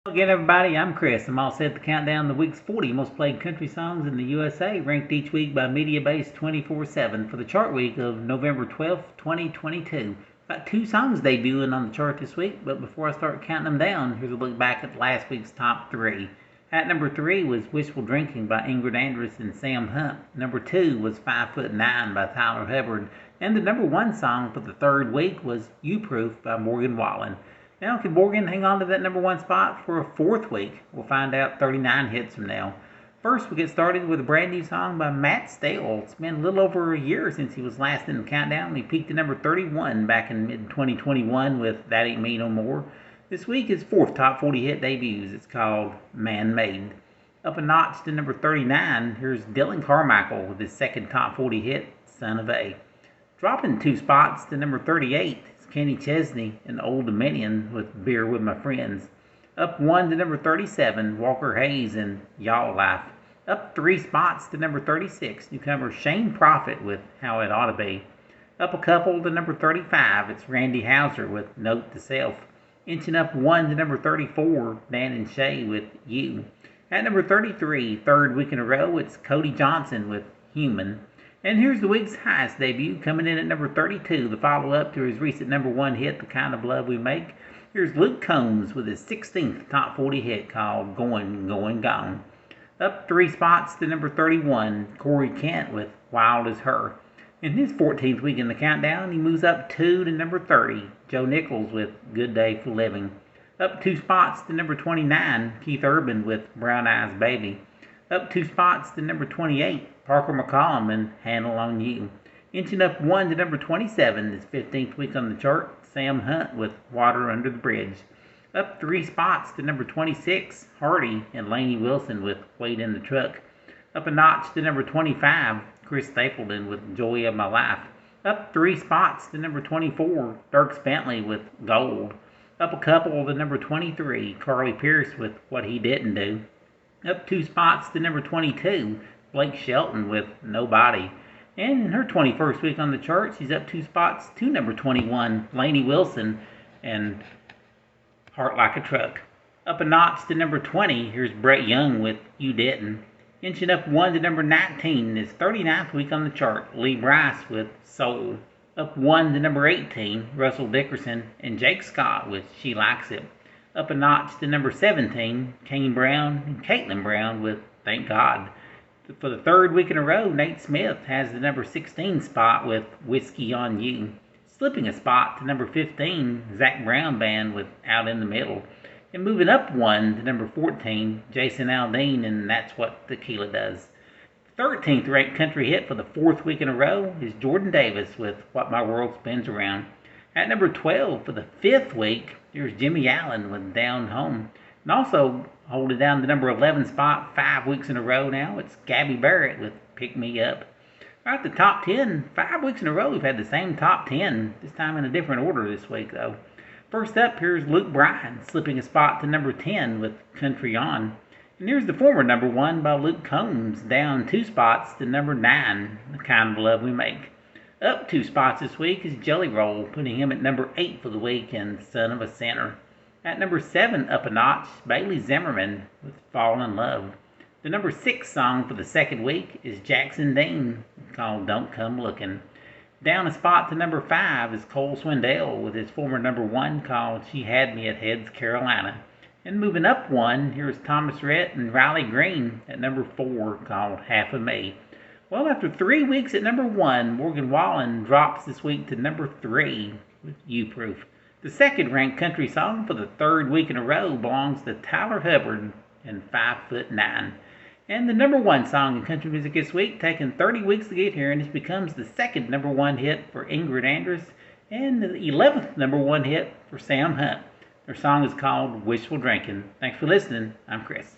Again, everybody, I'm Chris. I'm all set to count down the week's 40 most played country songs in the USA, ranked each week by MediaBase 24/7 for the chart week of November 12th, 2022. Got two songs debuting on the chart this week, but before I start counting them down, here's a look back at last week's top three. At number 3 was Wishful Drinking by Ingrid Andress and Sam Hunt. Number 2 was 5'9" by Tyler Hubbard. And the number 1 song for the third week was You Proof by Morgan Wallen. Now, can Morgan hang on to that number 1 spot for a fourth week? We'll find out 39 hits from now. First, we get started with a brand new song by Matt Stale. It's been a little over a year since he was last in the countdown. He peaked at number 31 back in mid-2021 with That Ain't Me No More. This week, his fourth top 40 hit debuts. It's called Man Made. Up a notch to number 39, here's Dylan Carmichael with his second top 40 hit, Son of A. Dropping 2 spots to number 38, Kenny Chesney and Old Dominion with Beer With My Friends. Up 1 to number 37, Walker Hayes and Y'all Life. Up 3 spots to number 36, newcomer Shane Prophet with How It Ought to Be. Up a couple to number 35, it's Randy Houser with Note to Self. Inching up 1 to number 34, Dan and Shay with You. At number 33, third week in a row, it's Cody Johnson with Human. And here's the week's highest debut, coming in at number 32, the follow-up to his recent number 1 hit, The Kind of Love We Make. Here's Luke Combs with his 16th top 40 hit called Going, Going, Gone. Up 3 spots to number 31, Corey Kent with Wild as Her. In his 14th week in the countdown, he moves up 2 to number 30, Joe Nichols with Good Day for Living. Up 2 spots to number 29, Keith Urban with Brown Eyes Baby. Up 2 spots to number 28, Parker McCollum and Handle on You. Inching up 1 to number 27, his 15th week on the chart, Sam Hunt with Water Under the Bridge. Up 3 spots to number 26, Hardy and Lainey Wilson with Wait in the Truck. Up a notch to number 25, Chris Stapleton with Joy of My Life. Up 3 spots to number 24, Dierks Bentley with Gold. Up a couple to number 23, Carly Pearce with What He Didn't Do. Up 2 spots to number 22, Blake Shelton with Nobody. And in her 21st week on the chart, she's up 2 spots to number 21, Lainey Wilson and Heart Like a Truck. Up a notch to number 20, here's Brett Young with You Didn't. Inching up 1 to number 19, his 39th week on the chart, Lee Brice with Soul. Up 1 to number 18, Russell Dickerson and Jake Scott with She Likes It. Up a notch to number 17, Kane Brown and Caitlin Brown with Thank God. For the third week in a row, Nate Smith has the number 16 spot with Whiskey on You. Slipping a spot to number 15, Zac Brown Band with Out in the Middle. And moving up 1 to number 14, Jason Aldean and That's What Tequila Does. 13th ranked country hit for the fourth week in a row is Jordan Davis with What My World Spins Around. At number 12 for the 5th week, here's Jimmy Allen with Down Home. And also holding down the number 11 spot 5 weeks in a row now, it's Gabby Barrett with Pick Me Up. Right at the top 10, 5 weeks in a row we've had the same top 10, this time in a different order this week though. First up, here's Luke Bryan, slipping a spot to number 10 with Country On. And here's the former number 1 by Luke Combs, down 2 spots to number 9, The Kind of Love We Make. Up 2 spots this week is Jelly Roll, putting him at number 8 for the week, and Son of a Sinner. At number 7, up a notch, Bailey Zimmerman with Fall in Love. The number 6 song for the second week is Jackson Dean, called Don't Come Looking. Down a spot to number 5 is Cole Swindell with his former number 1 called She Had Me at Heads, Carolina. And moving up 1, here's Thomas Rhett and Riley Green at number 4 called Half of Me. Well, after 3 weeks at number 1, Morgan Wallen drops this week to number 3 with You Proof. The second ranked country song for the third week in a row belongs to Tyler Hubbard and 5'9". And the number 1 song in country music this week, taking 30 weeks to get here, and it becomes the second number 1 hit for Ingrid Andress and the 11th number 1 hit for Sam Hunt. Their song is called Wishful Drinking. Thanks for listening. I'm Chris.